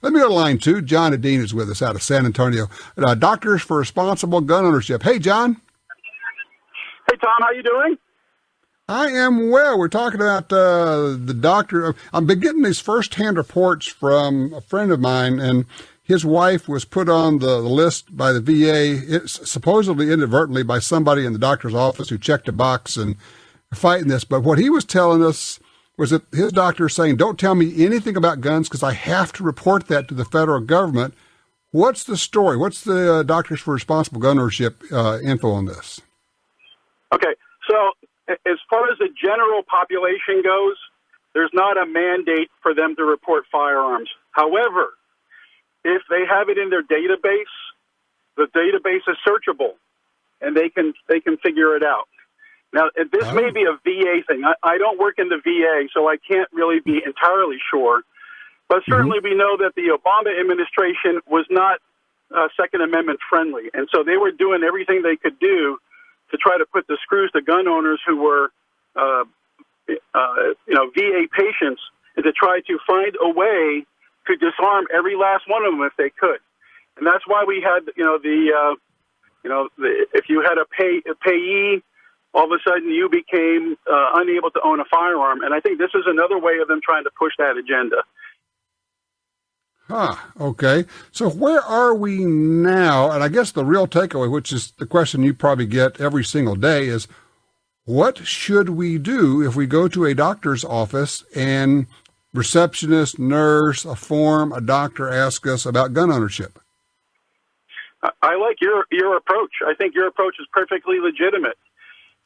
Let me go to line 2. John Edeen is with us out of San Antonio. Doctors for Responsible Gun Ownership. Hey, John. Hey, Tom, how you doing? I am well. We're talking about the doctor. I've been getting these first-hand reports from a friend of mine, and his wife was put on the list by the VA, supposedly inadvertently by somebody in the doctor's office who checked a box and fighting this. But what he was telling us was that his doctor is saying, don't tell me anything about guns because I have to report that to the federal government. What's the story? What's the Doctors for Responsible Gun Ownership info on this? Okay, so as far as the general population goes, there's not a mandate for them to report firearms. However, if they have it in their database, the database is searchable, and they can figure it out. Now, this may be a VA thing. I don't work in the VA, so I can't really be entirely sure. But certainly we know that the Obama administration was not Second Amendment friendly, and so they were doing everything they could do to try to put the screws to gun owners who were, VA patients, and to try to find a way to disarm every last one of them if they could. And that's why we had, if you had a payee, all of a sudden you became unable to own a firearm. And I think this is another way of them trying to push that agenda. Okay. So where are we now? And I guess the real takeaway, which is the question you probably get every single day, is what should we do if we go to a doctor's office and receptionist, nurse, a form, a doctor ask us about gun ownership? I like your approach. I think your approach is perfectly legitimate.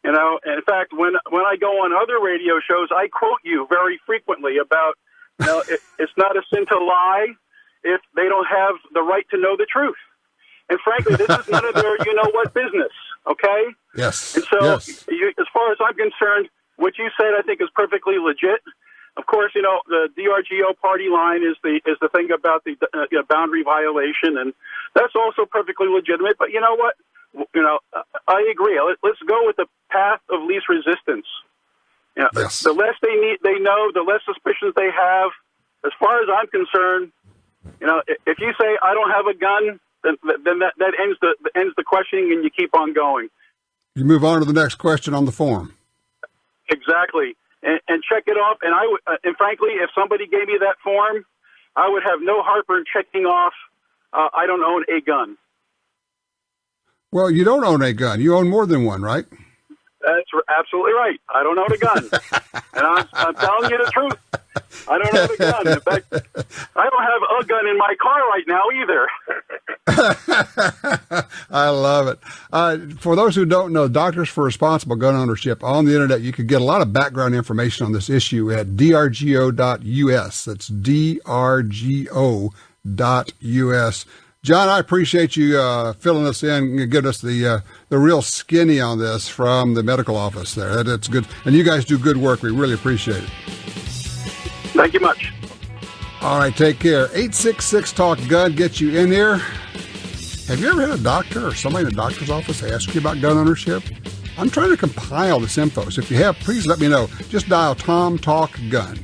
You know, and in fact, when I go on other radio shows, I quote you very frequently about, it's not a sin to lie if they don't have the right to know the truth. And frankly, this is none of their you-know-what business, okay? Yes. And so, yes. As far as I'm concerned, what you said I think is perfectly legit. Of course, the DRGO party line is the thing about the boundary violation, and that's also perfectly legitimate. But you know what? I agree. Let's go with the path of least resistance. Yes. The less they know, the less suspicions they have. As far as I'm concerned, if you say I don't have a gun, then that ends the questioning, and you keep on going. You move on to the next question on the form. Exactly, and check it off. And and frankly, if somebody gave me that form, I would have no heartburn checking off. I don't own a gun. Well, you don't own a gun. You own more than one, right? That's absolutely right. I don't own a gun. And I'm telling you the truth. I don't own a gun. In fact, I don't have a gun in my car right now either. I love it. For those who don't know, Doctors for Responsible Gun Ownership, on the internet, you can get a lot of background information on this issue at drgo.us. That's drgo.us. John, I appreciate you filling us in and giving us the real skinny on this from the medical office there. That's good. And you guys do good work. We really appreciate it. Thank you much. All right, take care. 866-TALK-GUN gets you in here. Have you ever had a doctor or somebody in the doctor's office ask you about gun ownership? I'm trying to compile this info, so if you have, please let me know. Just dial Tom Talk Gun.